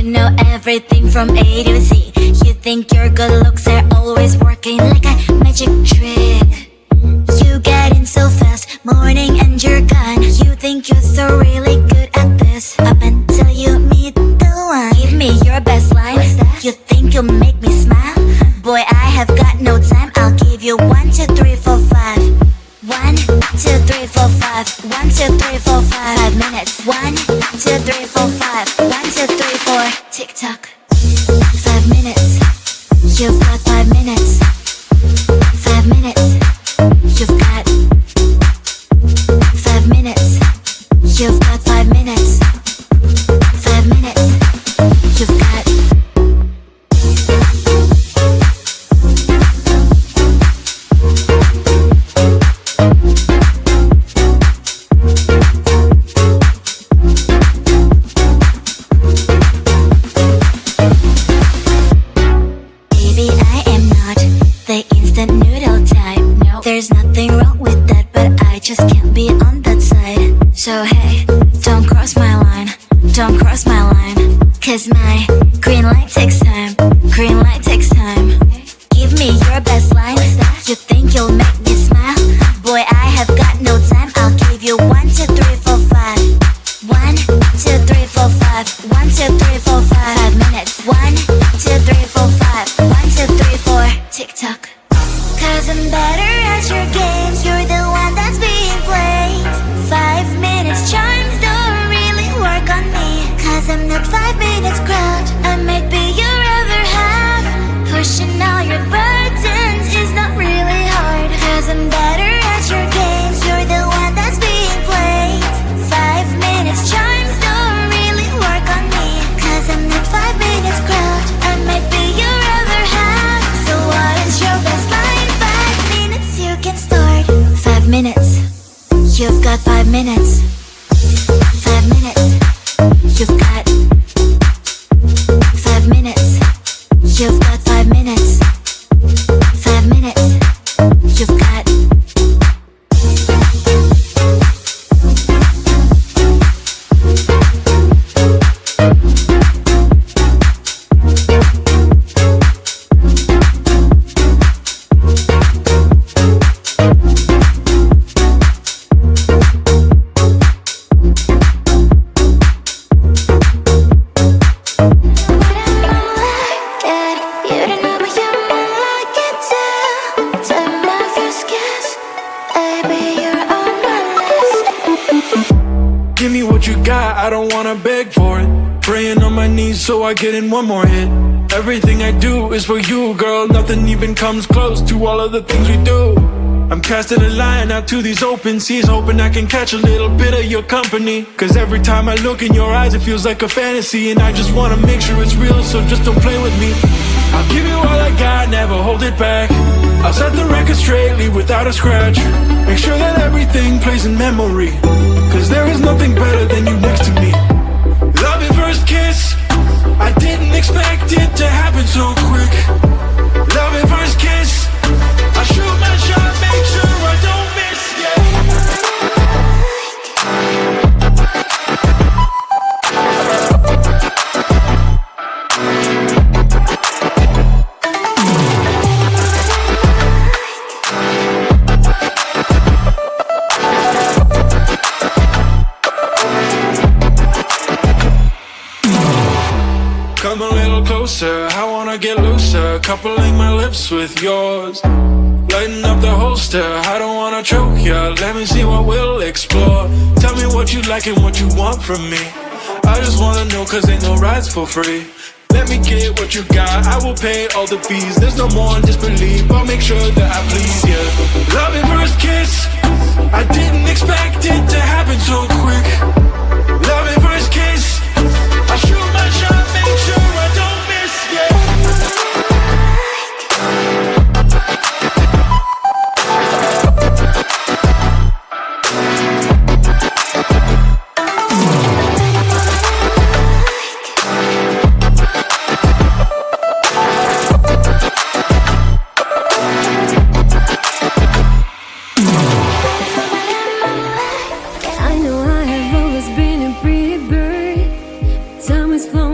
to know everything from A to Z. You think your good looks are always working like a magic trick. You get in so fast, morning and you're gone. You think you're so really good at this, up until you meet the one. Give me your best line. You think you'll make me smile? Boy, I have got no time. I'll give you 1, 2, 3, 4, 5. 1, 2, 3, 4, 5. 1, 2, 3, 4, 5. 5 minutes. 1, 2, 3, 4, 5. 1, 2, 3, 4. Tick tock. 5 minutes. You've got 5 minutes. 5 minutes. You've got 5 minutes. You've got 5 minutes. 5 minutes. You've got. Baby, I am not the instant noodle type. No, there's nothing wrong with that, but I just can't be on that side. So hey, don't cross my line, don't cross my line, 'cause my green light takes time, green light takes time. Give me your best line. You think you'll make me smile? Boy, I have got no time. I'll give you 1, 2, 3, 4, 5. 1, 2, 3, 4, 5. 1, 2, 3, 4, 5. 5 minutes. 1, 2, 3, 4, 5. 1, 2, 3, 4. Tick tock. 'Cause I'm better at your games. You're the one that's being played. 5 minutes charms don't really work on me, 'cause I'm not 5 minutes crowd. I might be your other half. Pushing all your burdens is not really hard, 'cause I'm better at your games. You're the one that's being played. 5 minutes charms don't really work on me, 'cause I'm not 5 minutes crowd. I might be your other half. So what is your best line? 5 minutes you can start. 5 minutes. You've got 5 minutes. 5 minutes. You've got 5 minutes. You've got 5 minutes. 5 minutes. You've got. Give me what you got, I don't wanna beg for it. Praying on my knees so I get in one more hit. Everything I do is for you, girl. Nothing even comes close to all of the things we do. I'm casting a line out to these open seas, hoping I can catch a little bit of your company. 'Cause every time I look in your eyes, it feels like a fantasy, and I just wanna make sure it's real, so just don't play with me. I'll give you all I got, never hold it back. I'll set the record straight, leave without a scratch. Make sure that everything plays in memory, 'cause there is nothing better than you next to me. Love at first kiss, I didn't expect it to happen so quick. Love at first kiss, I shoot my shot, make sure I don't miss, yeah. Come a little closer, I wanna get looser. Coupling my lips with yours, lighten up the holster, I don't wanna choke ya. Let me see what we'll explore. Tell me what you like and what you want from me. I just wanna know, 'cause ain't no rides for free. Let me get what you got, I will pay all the fees. There's no more disbelief, I'll make sure that I please you. Love at first kiss, I didn't expect it to happen so quick. Love at first kiss, I shoot my shot, make sure I don't miss, yeah. I know I have always been a pretty bird. Time is flowing